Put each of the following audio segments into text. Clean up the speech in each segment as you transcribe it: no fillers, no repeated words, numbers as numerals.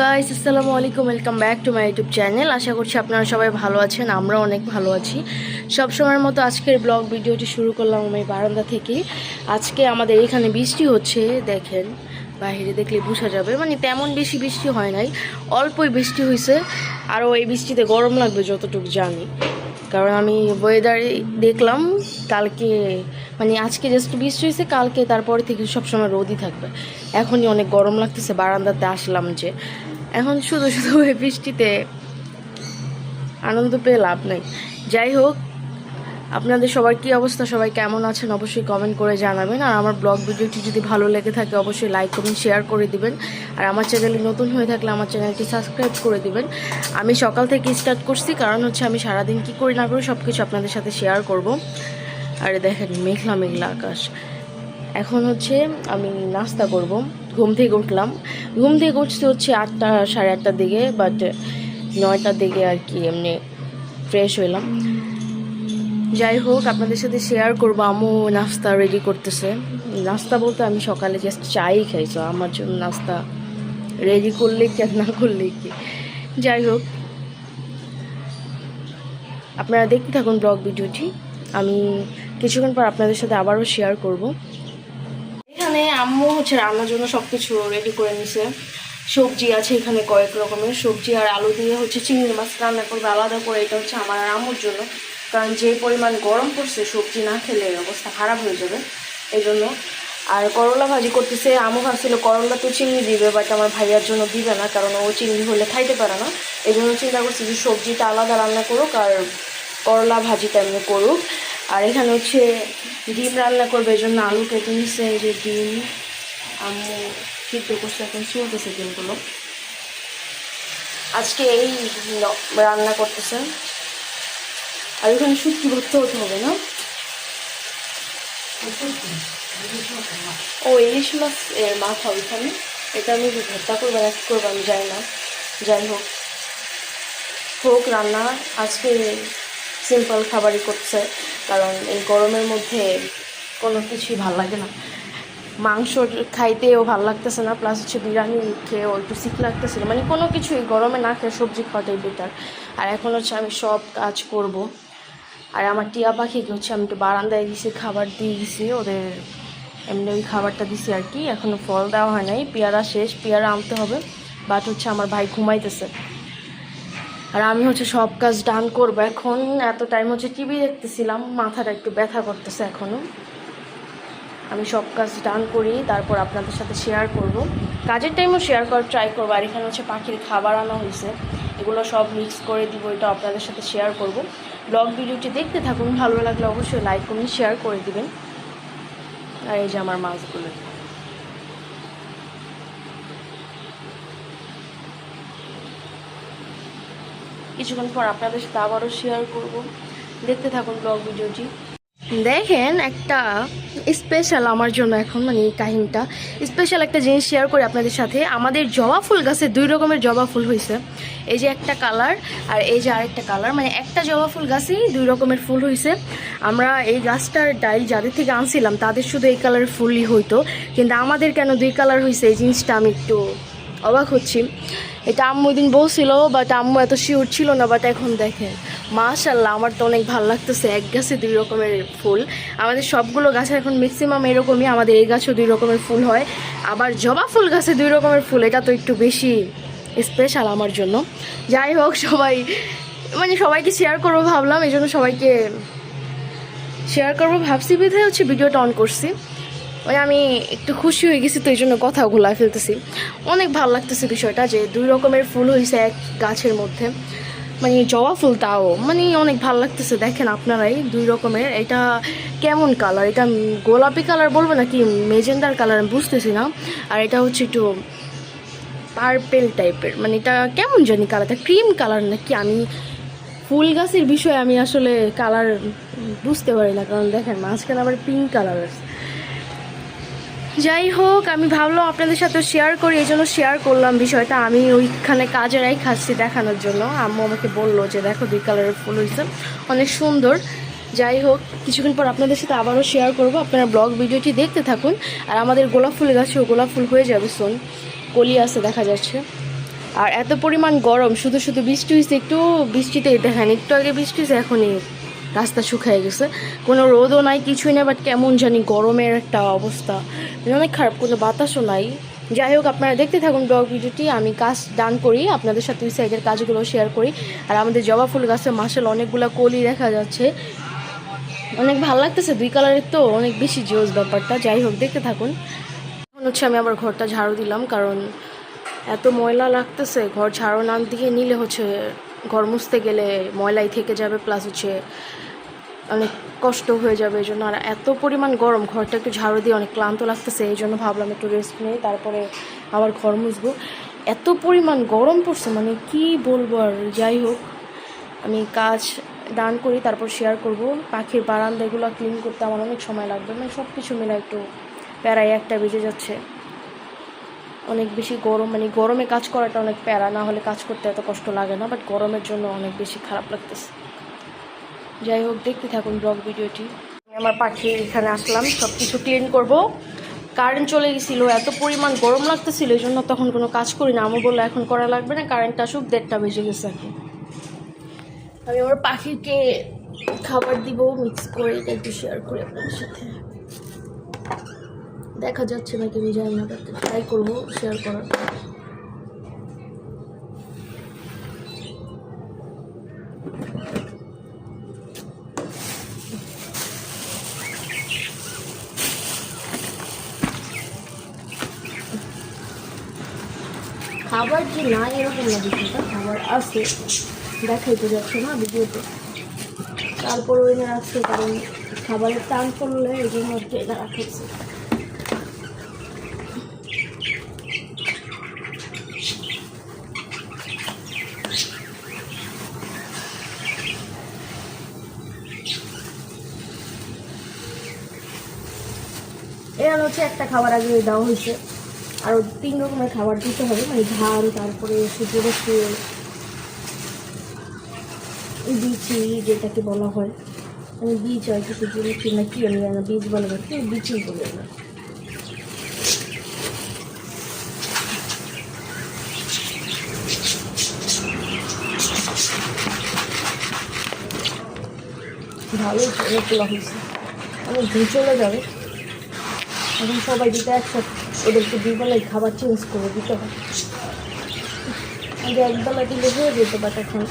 Guys, আসসালামু আলাইকুম। Welcome back to my YouTube channel. আশা করছি আপনারা সবাই ভালো আছেন, আমরা অনেক ভালো আছি। সব সময়ের মতো আজকের ব্লগ ভিডিওটি শুরু করলাম আমি বারান্দা থেকে। আজকে আমাদের এখানে বৃষ্টি হচ্ছে, দেখেন বাইরে দেখলে বোঝা যাবে। মানে তেমন বেশি বৃষ্টি হয় নাই, অল্পই বৃষ্টি হয়েছে। আরও এই বৃষ্টিতে গরম লাগবে যতটুকু জানি, কারণ আমি ওয়েদারে দেখলাম কালকে মানে আজকে জাস্ট বৃষ্টি হয়েছে, কালকে তারপরে থেকে সবসময় রোদই থাকবে। এখনই অনেক গরম লাগতেছে, বারান্দাতে আসলাম যে এখন শুধু শুধু এই বৃষ্টিতে আনন্দ পেয়ে লাভ নেই। যাই হোক, আপনাদের সবার কী অবস্থা, সবাই কেমন আছেন অবশ্যই কমেন্ট করে জানাবেন। আর আমার ব্লগ ভিডিওটি যদি ভালো লেগে থাকে অবশ্যই লাইক কমেন্ট শেয়ার করে দিবেন। আর আমার চ্যানেলে নতুন হয়ে থাকলে আমার চ্যানেলটি সাবস্ক্রাইব করে দিবেন। আমি সকাল থেকে স্টার্ট করছি, কারণ হচ্ছে আমি সারাদিন কী করি না করি সব কিছু আপনাদের সাথে শেয়ার করব। আর দেখেন মেঘলা মেঘলা আকাশ। এখন হচ্ছে আমি নাস্তা করব। ঘুম থেকে উঠলাম, ঘুম থেকে উঠতে হচ্ছে 8টা সাড়ে 8টার দিকে, বাট 9টার দিকে আর কি এমনি ফ্রেশ হইলাম। যাই হোক, আপনাদের সাথে শেয়ার করবো। আম্মু নাস্তা রেডি করতেছে। নাস্তা বলতে আমি সকালে জাস্ট চাই খাইছো, আমার জন্য নাস্তা রেডি করলে কি আর না করলে কি। যাই হোক, আপনারা দেখতে থাকুন ব্লগ ভিডিওটি। আমি কিছুক্ষণ পর আপনাদের সাথে আবারও শেয়ার করব। এখানে আম্মু হচ্ছে রান্নার জন্য সব কিছু রেডি করে নিছে। সবজি আছে এখানে, কয়েক রকমের সবজি, আর আলু দিয়ে হচ্ছে চিংড়ি মাছ রান্না করবে আলাদা করে। এটা হচ্ছে আমার আর আম্মুর জন্য, কারণ যে পরিমাণ গরম পড়ছে সবজি না খেলে অবস্থা খারাপ হয়ে যাবে এই জন্য। আর করলা ভাজি করতেছে। আম্মু ভাবছিল করলা তো চিংড়ি দিবে, বাট আমার ভাইয়ার জন্য দিবে না, কারণ ও চিংড়ি হলে খাইতে পারে না। এই জন্য চিন্তা করছি যে সবজিটা আলাদা রান্না করুক আর করলা ভাজিটা এমনি করুক। আর এখানে হচ্ছে ডিম রান্না করবে, এই জন্য আলু কেটে নিচ্ছে। এই যে ডিম আম্মু সিদ্ধ করছে, এখন চলতেছে ডিমগুলো। আজকে এই রান্না করতেছে। আর এখানে শুটকি ভর্তি হতে হবে না? ও ইলিশ মাছ এর মাথা ওইখানে, এটা আমি ভর্তা করবো না করবো আমি যাই না। যাই হোক হোক রান্না, আজকে সিম্পল খাবারই করছে, কারণ এই গরমের মধ্যে কোনো কিছুই ভাল লাগে না। মাংস খাইতেও ভাল লাগতেছে না, প্লাস হচ্ছে বিরিয়ানি খেয়েও একটু সিক লাগতেছিল। মানে কোনো কিছু এই গরমে না খেয়ে সবজি খাওয়াটাই বেটার। আর এখন হচ্ছে আমি সব কাজ করব। আর আমার টিয়া পাখিকে হচ্ছে আমি একটু বারান্দায় দিয়েছি, খাবার দিয়ে গেছি ওদের, এমনি ওই খাবারটা দিছি আর কি। এখনও ফল দেওয়া হয় নাই, পেয়ারা শেষ, পেয়ারা আনতে হবে। বাট হচ্ছে আমার ভাই ঘুমাইতেছে, আর আমি হচ্ছে সব কাজ ডান করবো এখন। এত টাইম হচ্ছে টিভি দেখতেছিলাম, মাথাটা একটু ব্যথা করতেছে এখনও। আমি সব কাজ ডান করি, তারপর আপনাদের সাথে শেয়ার করব। কাজের টাইমও শেয়ার করার ট্রাই করবো। আর এখানে হচ্ছে পাখির খাবার আনা হয়েছে, এগুলো সব মিক্স করে দিব, এটা আপনাদের সাথে শেয়ার করব। ব্লগ ভিডিওটি দেখতে থাকুন, ভালো লাগলে অবশ্যই লাইক কমেন্ট শেয়ার করে দিবেন। আর এই যে আমার মাছগুলো, কিছুক্ষণ পর আপনাদের সাথে আবারও শেয়ার করব, দেখতে থাকুন ব্লগ ভিডিওটি। দেখেন একটা স্পেশাল আমার জন্য এখন, মানে এই কাহিনীটা স্পেশাল একটা জিনিস শেয়ার করি আপনাদের সাথে। আমাদের জবা ফুল গাছে 2 রকমের জবা ফুল হয়েছে। এই যে একটা কালার, আর এই যে আরেকটা কালার, মানে একটা জবা ফুল গাছেই 2 রকমের ফুল হয়েছে। আমরা এই গাছটার ডাইল যাদের থেকে আনছিলাম তাদের শুধু এই কালারের ফুলই হইতো, কিন্তু আমাদের কেন 2 কালার হয়েছে এই জিনিসটা আমি একটু অবাক হচ্ছি। এটা আম্মু দিন বলছিল, বাট আম্মু এত শিওর ছিল না। বাট এখন দেখেন মাশাআল্লাহ, আমার তো অনেক ভালো লাগতেছে। এক গাছে 2 রকমের ফুল। আমাদের সবগুলো গাছে এখন ম্যাক্সিমাম এরকমই, আমাদের এই গাছেও 2 রকমের ফুল হয়। আবার জবা ফুল গাছে 2 রকমের ফুল, এটা তো একটু বেশি স্পেশাল আমার জন্য। যাই হোক, সবাইকে শেয়ার করবো ভাবলাম, এই জন্য সবাইকে শেয়ার করবো ভাবছি, বিধায় হচ্ছে ভিডিওটা অন করছি। ওই আমি একটু খুশি হয়ে গেছি, তো এই জন্য কথা ঘোলা ফেলতেছি। অনেক ভালো লাগতেছে বিষয়টা যে 2 রকমের ফুল হয়েছে এক গাছের মধ্যে, মানে জবা ফুল, তাও মানে অনেক ভালো লাগতেছে। দেখেন আপনারাই 2 রকমের। এটা কেমন কালার, এটা গোলাপি কালার বলবো নাকি মেজেন্ডার কালার আমি বুঝতেছি না। আর এটা হচ্ছে একটু পার্পেল টাইপের, মানে এটা কেমন জানি কালারটা, ক্রিম কালার নাকি। আমি ফুল গাছের বিষয়ে আমি আসলে কালার বুঝতে পারি না, কারণ দেখেন মাঝখানে আবার পিঙ্ক কালার আছে। যাই হোক, আমি ভাবলাম আপনাদের সাথে শেয়ার করি, এই জন্য শেয়ার করলাম বিষয়টা। আমি ওইখানে কাজেরাই খাচ্ছি দেখানোর জন্য। আম্মু আমাকে বললো যে দেখো 2 কালারের ফুল হয়েছে, অনেক সুন্দর। যাই হোক, কিছুক্ষণ পর আপনাদের সাথে আবারও শেয়ার করব, আপনারা ব্লগ ভিডিওটি দেখতে থাকুন। আর আমাদের গোলাপ ফুল গাছেও গোলাপ ফুল হয়ে যাবে সোন, কলি আছে দেখা যাচ্ছে। আর এত পরিমাণ গরম, শুধু শুধু বৃষ্টি হয়েছে, একটু বৃষ্টিতেই দেখেন, একটু আগে বৃষ্টি হয়েছে, এখনই রাস্তা শুকিয়ে গেছে, কোনো রোদও নাই, কিছুই নাই, বাট কেমন জানি গরমের একটা অবস্থা, অনেক খারাপ, কোনো বাতাসও নাই। যাই হোক, আপনারা দেখতে থাকুন ব্লগ ভিডিওটি। আমি কাজ ডান করি, আপনাদের সাথে ওই সাইডের কাজগুলো শেয়ার করি। আর আমাদের জবা ফুল গাছে মাশাআল্লাহ অনেকগুলো কলি দেখা যাচ্ছে, অনেক ভালো লাগতেছে, 2 কালারের তো অনেক বেশি জোস ব্যাপারটা। যাই হোক, দেখতে থাকুন। এখন হচ্ছে আমি আবার ঘরটা ঝাড়ু দিলাম, কারণ এত ময়লা লাগতেছে, ঘর ঝাড়ু না দিয়ে নিলে হচ্ছে ঘর মুছতে গেলে ময়লাই থেকে যাবে, প্লাস হচ্ছে অনেক কষ্ট হয়ে যাবে, এই জন্য। আর এত পরিমাণ গরম, ঘরটা একটু ঝাড়ু দিয়ে অনেক ক্লান্ত লাগতেছে, এই জন্য ভাবলাম একটু রেস্ট নিই, তারপরে আবার ঘর মুছবো। এত পরিমাণ গরম পড়ছে, মানে কি বলবো আর। যাই হোক, আমি কাজ ডান করি, তারপর শেয়ার করব। পাখির বারান্দাগুলো ক্লিন করতে আমার অনেক সময় লাগবে, মানে সব কিছু মিলে একটু প্যারায় একটা বেজে যাচ্ছে, অনেক বেশি গরম, মানে গরমে কাজ করাটা অনেক প্যারা, না হলে কাজ করতে এত কষ্ট লাগে না, বাট গরমের জন্য অনেক বেশি খারাপ লাগতেছে। যাই হোক, দেখতে থাকুন ব্লগ ভিডিওটি। আমার পাখি এখানে আসলাম, সব কিছু ক্লিন করব। কারেন্ট চলে গেছিলো, এত পরিমাণ গরম লাগতেছিল, এই জন্য তখন কোনো কাজ করি না। আমি বললো এখন করা লাগবে না, কারেন্টটা আসুক, 1:30 বেজে গেছে এখন। আমি আমার পাখিকে খাবার দিব, মিক্স করে এটা একটু শেয়ার করি আপনাদের সাথে। দেখা যাচ্ছে নাকি আমি জানি না, ট্রাই করবো শেয়ার করার। খাবার যে না এরকম না, বিষয়টা খাবার আছে, দেখাইতে যাচ্ছে না ভিডিওতে, তারপর ওই না রাখছে, কারণ খাবারের টান পড়লে এই জন্য এটা রাখছে। এর হচ্ছে একটা খাবার আগে দেওয়া হয়েছে, আরও 3 রকমের খাবার দিতে হবে, মানে ধান, তারপরে সূর্যরশ্মি, বিচি যেটাকে বলা হয়, মানে বীজ আর কি, সূর্যরশ্মি না কি আমি জানি না, বীজ বলে না, কেউ বিচি বলে না। ভালোই অনেকগুলো হয়েছে, অনেক দিন চলে যাবে। এখন সবাই দিতে একসাথে, ওদেরকে 2 বেলায় খাবার চেঞ্জ করে দিতে হবে। আগে 1 বেলা দিলে হয়ে যেত, বাট এখন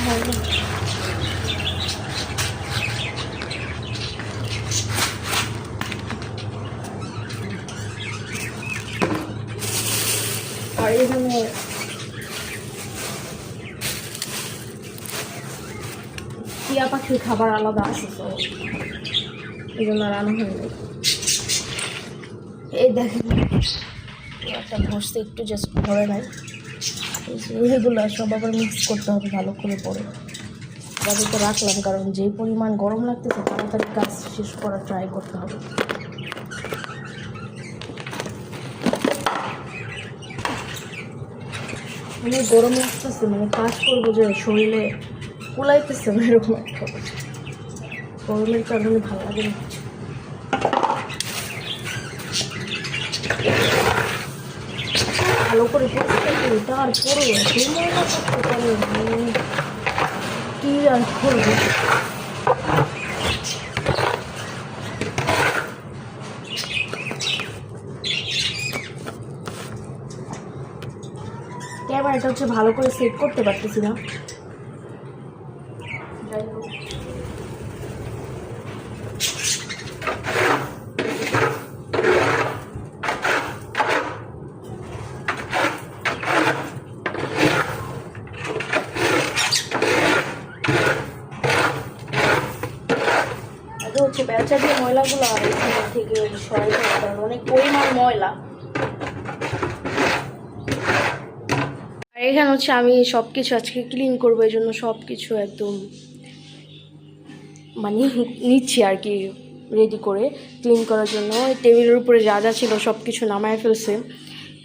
হয় না। আর এখানে টিয়া পাখির খাবার আলাদা আছে, তো এই জন্য রান্না হয়নি। এই দেখেন একটা ঘষতে একটু জাস্ট ধরে নাই, এগুলো সব আবার মিক্স করতে হবে ভালো করে পরে। তো রাখলাম, কারণ যেই পরিমাণ গরম লাগতেছে, তাড়াতাড়ি কাজ শেষ করার ট্রাই করতে হবে। অনেক গরম লাগতেছে, মানে কাজ করবো যে শরীরে কুলাইতেছে না, এরকম একটা গরমের কারণে ভালো লাগে না কিছু। ভালো করে পরিষ্কার করি, তারপরেও এত ময়লা করতে পারে, কি আর করবো। ক্যামেরাটা হচ্ছে ভালো করে সেট করতে পারতেছি না। যাই হোক, হচ্ছে বেলচা দিয়ে ময়লাগুলো এখান থেকে সরাইতে হবে, কারণ অনেক পরিমাণ ময়লা। আর এখানে হচ্ছে আমি সব কিছু আজকে ক্লিন করবো, এই জন্য সব কিছু একদম মানে নিচ্ছি আর কি, রেডি করে ক্লিন করার জন্য। টেবিলের উপরে যা যা ছিল সব কিছু নামায় ফেলছে,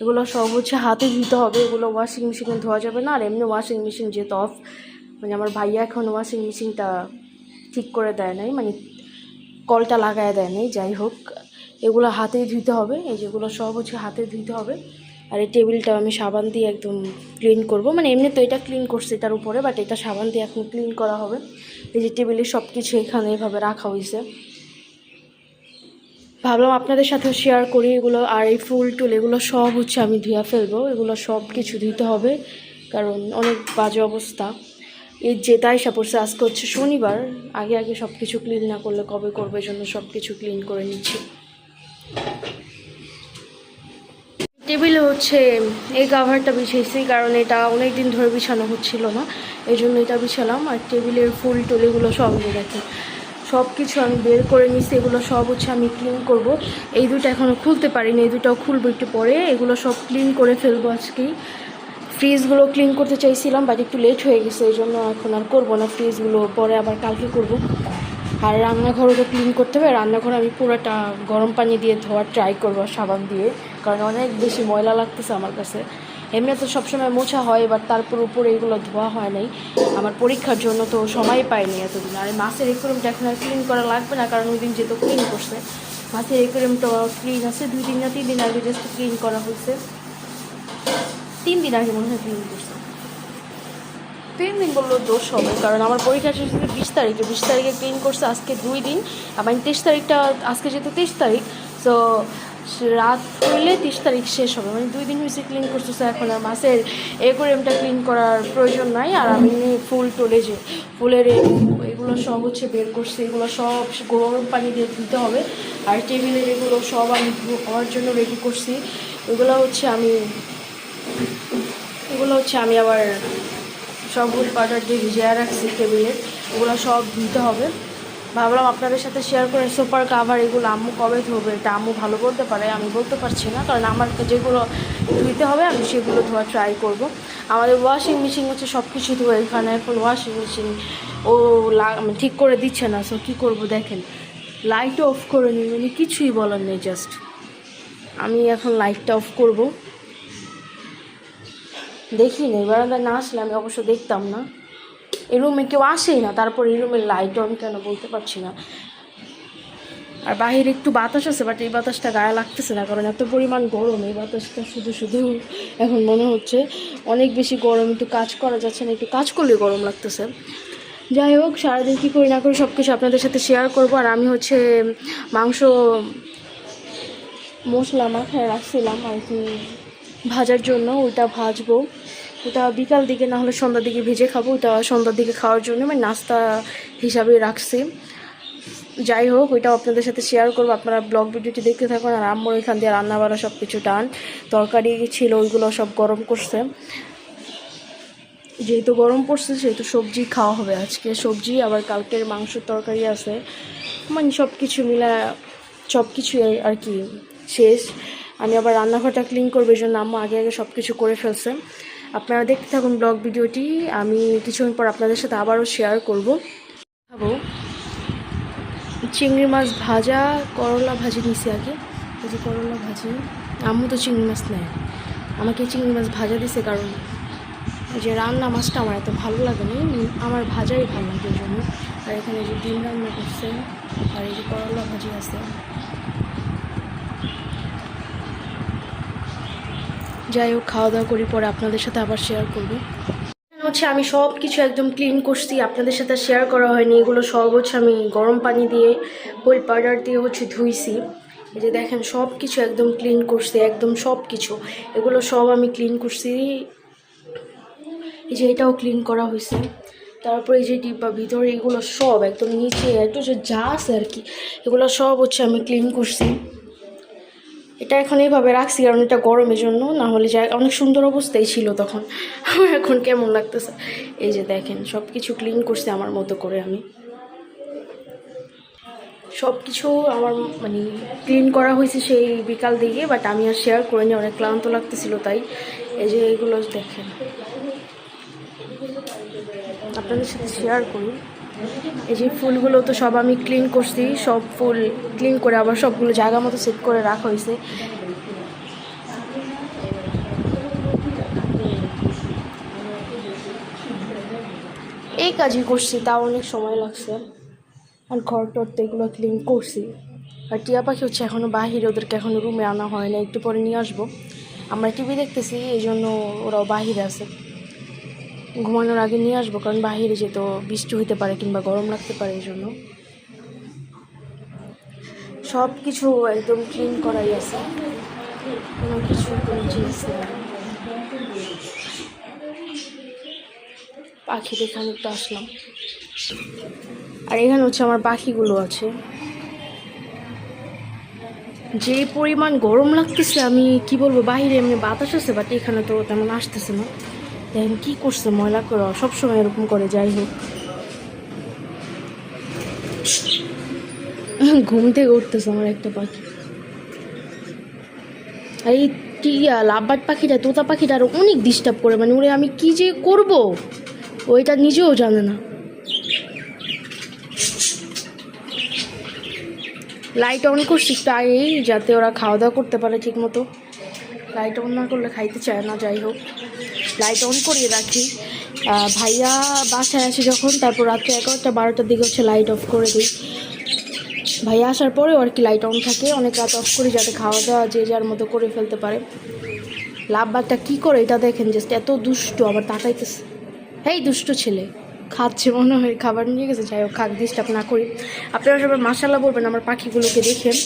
এগুলো সব হচ্ছে হাতে ধুতে হবে, এগুলো ওয়াশিং মেশিনে ধোয়া যাবে না। আর এমনি ওয়াশিং মেশিন যেহেতু অফ, মানে আমার ভাইয়া এখন ওয়াশিং মেশিনটা ঠিক করে দেয় নাই, মানে কলটা লাগায় দেয় নাই। যাই হোক, এগুলো হাতেই ধুতে হবে, এই যেগুলো সব হচ্ছে হাতে ধুতে হবে। আর এই টেবিলটাও আমি সাবান দিয়ে একদম ক্লিন করব, মানে এমনি তো এটা ক্লিন করছি এটার উপরে, বাট এটা সাবান দিয়ে এখন ক্লিন করা হবে। এই যে টেবিলে সব কিছু এখানে এভাবে রাখা হয়েছে, ভাবলাম আপনাদের সাথেও শেয়ার করি এগুলো। আর এই ফুল টুল এগুলো সব হচ্ছে আমি ধুয়ে ফেলবো, এগুলো সব কিছু ধুইতে হবে কারণ অনেক বাজে অবস্থা। এই যেটা এসে পড়ছে, আজকে হচ্ছে শনিবার, আগে আগে সব কিছু ক্লিন না করলে কবে করবে, জন্য সব কিছু ক্লিন করে নিচ্ছি। টেবিলে হচ্ছে এই কাভারটা বিছিয়েছি কারণ এটা অনেক দিন ধরে বিছানো হচ্ছিল না, এই জন্য এটা বিছালাম। আর টেবিলের ফুল টুল এগুলো সব দেখে সব কিছু আমি বের করে নিচ্ছি, এগুলো সব হচ্ছে আমি ক্লিন করব। এই দুটো এখনও খুলতে পারিনি, এই দুটাও খুলবো একটু পরে। এগুলো সব ক্লিন করে ফেলবো আজকেই। ফ্রিজগুলো ক্লিন করতে চাইছিলাম বাট একটু লেট হয়ে গেছে, এই জন্য এখন আর করবো না, ফ্রিজগুলো পরে আবার কালকে করব। আর রান্নাঘরও তো ক্লিন করতে হবে, রান্নাঘর আমি পুরোটা গরম পানি দিয়ে ধোয়ার ট্রাই করবো সাবান দিয়ে, কারণ অনেক বেশি ময়লা লাগতেছে আমার কাছে। এমনি তো সবসময় মোছা হয়, এবার তারপর উপরে এগুলো ধোয়া হয় নাই, আমার পরীক্ষার জন্য তো সময় পাইনি এতদিন। আর মাছের একুরিয়ামটা এখন আর ক্লিন করা লাগবে না, কারণ ওই দিন যেহেতু ক্লিন করছে। মাছের একুরিয়ামটা ক্লিন আছে, 2 দিন না 3 দিন আগে জাস্ট ক্লিন করা হয়েছে, 3 দিন আগে মনে হয় ক্লিন করছে। 3 দিন বললেও দোষ হবে, কারণ আমার পরীক্ষা শেষ হচ্ছে 20 তারিখে, 20 তারিখে ক্লিন করছে, আজকে 2 দিন। আবার 23 তারিখটা, আজকে যেহেতু 23 তারিখ, সো রাত হইলে 30 তারিখ শেষ হবে, মানে 2 দিন হয়েছে ক্লিন করতেছে। এখন আর মাছের অ্যাকোয়ারিয়ামটা ক্লিন করার প্রয়োজন নাই। আর আমি ফুল টলে যে ফুলের এগুলো সব হচ্ছে বের করছি, এগুলো সব গরম পানি দিয়ে ধুতে হবে। আর টেবিলের এগুলো সব আমি হওয়ার জন্য রেডি করছি, এগুলো হচ্ছে আমি আবার সব ফুল পাউডার দিয়ে ভিজিয়ে রাখছি টেবিলের, এগুলো সব ধুতে হবে। ভাবলাম আপনাদের সাথে শেয়ার করে। সোফার কাভার এগুলো আম্মু কবে ধোবে, এটা আম্মু ভালো বলতে পারে, আমি বলতে পারছি না, কারণ আমার যেগুলো ধুইতে হবে আমি সেগুলো ধোয়া ট্রাই করব। আমাদের ওয়াশিং মেশিন হচ্ছে সব কিছু ধোয়া, এখানে এখন ওয়াশিং মেশিন ও ঠিক করে দিচ্ছে না, সো কী করবো দেখেন, লাইটও অফ করে নিই, মানে কিছুই বলার নেই, জাস্ট আমি এখন লাইটটা অফ করব। দেখি নেই, বারান্দায় না আসলে আমি অবশ্য দেখতাম না, এই রুমে কেউ আসেই না, তারপর এই রুমের লাইট অন কেন বলতে পারছি না। আর বাইরে একটু বাতাস আছে, বাট এই বাতাসটা গায়ে লাগতেছে না, কারণ এত পরিমাণ গরম, এই বাতাসটা শুধু শুধু এখন মনে হচ্ছে অনেক বেশি গরম, একটু কাজ করা যাচ্ছে না, একটু কাজ করলে গরম লাগতেছে। যাই হোক, সারাদিন কী করি না করি সব কিছু আপনাদের সাথে শেয়ার করবো। আর আমি হচ্ছে মাংস মশলা মাখায় রাখছিলাম আর কি ভাজার জন্য, ওইটা ভাজবো, ওটা বিকাল দিকে না হলে সন্ধ্যার দিকে ভেজে খাবো, ওটা সন্ধ্যার দিকে খাওয়ার জন্য মানে নাস্তা হিসাবে রাখছি। যাই হোক, ওইটাও আপনাদের সাথে শেয়ার করবো, আপনারা ব্লগ ভিডিওটি দেখতে থাকুন। আর আম্মুর এখান দিয়ে রান্নাবান্না সব কিছু ডান, তরকারি ছিল ওইগুলো সব গরম করছে, যেহেতু গরম পড়ছে সেহেতু সবজি খাওয়া হবে আজকে, সবজি আবার কালকের মাংসের তরকারি আছে, মানে সব কিছু মিলা সব কিছু আর কি শেষ। আমি আবার রান্নাঘরটা ক্লিন করবো, এই জন্য আম্মু আগে আগে সব কিছু করে ফেলছে। আপনারা দেখতে থাকুন ব্লগ ভিডিওটি, আমি কিছুক্ষণ পর আপনাদের সাথে আবারও শেয়ার করব। খাবো চিংড়ি মাছ ভাজা, করলা ভাজি নিছি আগে, এই যে করলা ভাজি, আম্মু তো চিংড়ি মাছ নেয়, আমাকে চিংড়ি মাছ ভাজা দিছে, কারণ এই যে রান্না মাছটা আমার এত ভালো লাগে না, আমার ভাজাই ভালো লাগে এই জন্য। আর এখানে যে ডিম রান্না করছে, আর এই যে করলা ভাজি আছে। যাই হোক, খাওয়া দাওয়া করি, পরে আপনাদের সাথে আবার শেয়ার করবো। হচ্ছে আমি সব কিছু একদম ক্লিন করছি, আপনাদের সাথে শেয়ার করা হয়নি, এগুলো সব হচ্ছে আমি গরম পানি দিয়ে হুইল পাউডার দিয়ে হচ্ছে ধুইছি। এই যে দেখেন সব কিছু একদম ক্লিন করছি, একদম সব কিছু এগুলো সব আমি ক্লিন করছি। এই যে এটাও ক্লিন করা হয়েছে, তারপরে এই যে ডিব্বা ভিতরে এগুলো সব একদম নিচে একটু যে যা আছে আর কি, এগুলো সব হচ্ছে আমি ক্লিন করছি। এটা এখন এইভাবে রাখছি কারণ এটা গরমের জন্য, না হলে যা অনেক সুন্দর অবস্থায় ছিল তখন, এখন কেমন লাগতেছে। এই যে দেখেন সব কিছু ক্লিন করছি আমার মতো করে, আমি সব কিছু আমার মানে ক্লিন করা হয়েছে সেই বিকাল দিকে, বাট আমি আর শেয়ার করিনি, অনেক ক্লান্ত লাগতেছিল তাই। এই যে এগুলো দেখেন আপনাদের সাথে শেয়ার করি। এই যে ফুলগুলো তো সব আমি ক্লিন করছি, সব ফুল ক্লিন করে আবার সবগুলো জায়গা মতো সেট করে রাখা হয়েছে। এই কাজই করছি, তাও অনেক সময় লাগছে। আর ঘর টর তো এগুলো ক্লিন করছি। আর টিয়া পাখি হচ্ছে এখনও বাহিরে, ওদেরকে এখনও রুমে আনা হয় না, একটু পরে নিয়ে আসবো। আমরা টিভি দেখতেছি, এই জন্য ওরাও বাহিরে আছে। ঘুমানোর আগে নিয়ে আসবো, কারণ বাহিরে যেত বৃষ্টি হইতে পারে কিংবা গরম লাগতে পারে, এই জন্য সব কিছু একদম ক্লিন করাই আছে, কোনো কিছু কোনো জিনিস নেই। পাখি দেখানো একটু আসলাম, আর এখানে হচ্ছে আমার পাখিগুলো আছে। যে পরিমাণ গরম লাগতেছে, আমি কি বলবো, বাহিরে এমনি বাতাস আছে, বাট এখানে তো তেমন আসতেছে না। দেখেন কি করছে, ময়লা করে, সবসময় এরকম করে। যাই হোক, ঘুম থেকে উঠতেছে আমার একটা পাখি। এই টিয়া লাভবার্ড পাখিটা, তোতা পাখিটা আরও অনেক ডিস্টার্ব করে, মানে ওরে আমি কি যে করব ওইটা নিজেও জানে না। লাইট অন করছি একটু আগেই, যাতে ওরা খাওয়া দাওয়া করতে পারে ঠিক মতো। লাইট অন না করলে খাইতে চায় না। যাই হোক, লাইট অন করিয়ে রাখি। ভাইয়া বাসায় আসে যখন, তারপর রাত্রে 11টা 12টার দিকে হচ্ছে লাইট অফ করে দিই। ভাইয়া আসার পরেও আর কি লাইট অন থাকে, অনেক রাত অফ করি যাতে খাওয়া দাওয়া যে যার মতো করে ফেলতে পারে। লাভবারটা কী করে এটা দেখেন, জাস্ট এত দুষ্ট, আবার তাকাইতেছে। এই দুষ্ট ছেলে খাচ্ছে মনে হয়, খাবার নিয়ে গেছে। যাই হোক, খাক, ডিস্টার্ব না করি। আপনারা সবাই মাশাআল্লাহ বলবেন আমার পাখিগুলোকে দেখেন।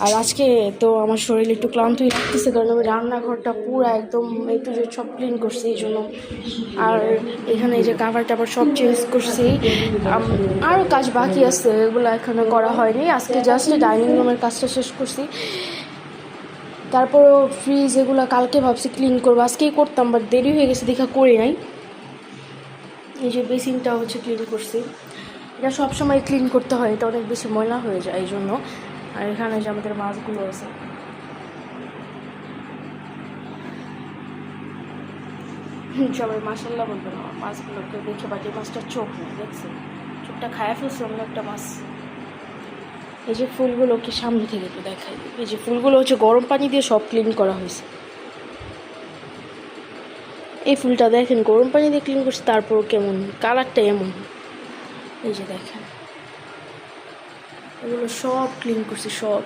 আর আজকে তো আমার শরীর একটু ক্লান্তই লাগতেছে, কারণ আমি রান্নাঘরটা পুরো একদম একটু যে সব ক্লিন করছি এই জন্য। আর এখানে এই যে কাভার টাভার সব চেঞ্জ করছি। আরও কাজ বাকি আছে, এগুলো এখানে করা হয়নি। আজকে জাস্ট ডাইনিং রুমের কাজটা শেষ করছি। তারপরও ফ্রিজ এগুলো কালকে ভাবছি ক্লিন করবো, আজকেই করতাম, বাট দেরি হয়ে গেছে দেখা করি নাই। এই যে বেসিনটা হচ্ছে ক্লিন করছি, এটা সবসময় ক্লিন করতে হয়, এটা অনেক বেশি ময়লা হয়ে যায় এই জন্য। আর এখানে যে আমাদের মাছগুলো আছে, সবাই মাশাআল্লাহ বলবেন আমার মাছগুলোকে দেখে। বাকি মাছটার চোখ নেই, দেখছেন, চোখটা খায়া ফেলছে অন্য একটা মাছ। এই যে ফুলগুলোকে সামনে থেকে একটু দেখাই, এই যে ফুলগুলো হচ্ছে গরম পানি দিয়ে সব ক্লিন করা হয়েছে। এই ফুলটা দেখেন গরম পানি দিয়ে ক্লিন করছে, তারপর কেমন কালারটা এমন। এই যে দেখেন, এগুলো সব ক্লিন করছি, সব।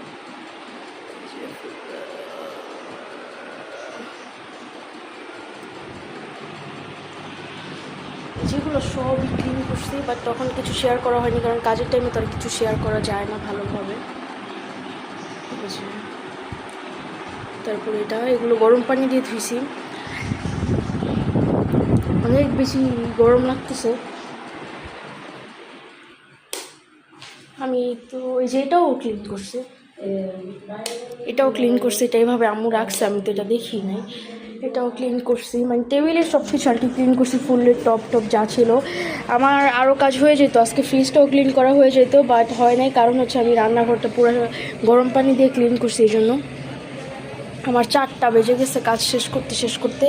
যেগুলো সবই ক্লিন করছি, বাট তখন কিছু শেয়ার করা হয়নি, কারণ কাজের টাইমে তো আর কিছু শেয়ার করা যায় না ভালোভাবে। তারপরে এগুলো গরম পানি দিয়ে ধুইছি, অনেক বেশি গরম লাগতেছে। আমি তো এই যে এটাও ক্লিন করছি, এটা এইভাবে আম্মু রাখছে, আমি তো এটা দেখি নাই। এটাও ক্লিন করছি, মানে টেবিলের সব কিছু আর কি ক্লিন করছি, ফুলের টপ যা ছিল। আমার আরও কাজ হয়ে যেত, আজকে ফ্রিজটাও ক্লিন করা হয়ে যেত, বাট হয় নাই, কারণ হচ্ছে আমি রান্নাঘরটা পুরো গরম পানি দিয়ে ক্লিন করছি, এই জন্য আমার 4টা বেজে গেছে কাজ শেষ করতে।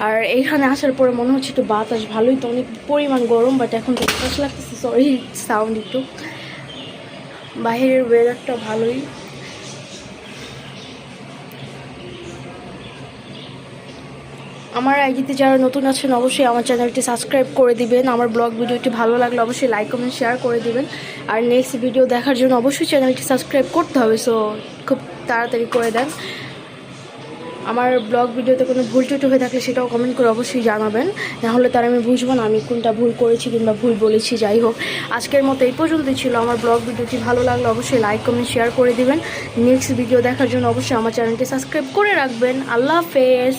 আর এইখানে আসার পরে মনে হচ্ছে একটু বাতাস ভালোই, তো অনেক পরিমাণ গরম, বাট এখন তো বাতাস লাগতেছে। সরি সাউন্ড একটু, বাইরের ওয়েদারটা ভালোই। আমার আইডিতে যারা নতুন আছেন অবশ্যই আমার চ্যানেলটি সাবস্ক্রাইব করে দিবেন। আমার ব্লগ ভিডিওটি ভালো লাগলে অবশ্যই লাইক কমেন্ট শেয়ার করে দিবেন। আর নেক্সট ভিডিও দেখার জন্য অবশ্যই চ্যানেলটি সাবস্ক্রাইব করতে হবে, সো খুব তাড়াতাড়ি করে দেন। আমার ব্লগ ভিডিওতে কোনো ভুল টুটি হয়ে থাকলে সেটাও কমেন্ট করে অবশ্যই জানাবেন, নাহলে তার আমি বুঝবো না আমি কোনটা ভুল করেছি কিংবা ভুল বলেছি। যাই হোক, আজকের মতো এই পর্যন্তই ছিল। আমার ব্লগ ভিডিওটি ভালো লাগলে অবশ্যই লাইক কমেন্ট শেয়ার করে দিবেন। নেক্সট ভিডিও দেখার জন্য অবশ্যই আমার চ্যানেলটি সাবস্ক্রাইব করে রাখবেন। আল্লাহ হাফেজ।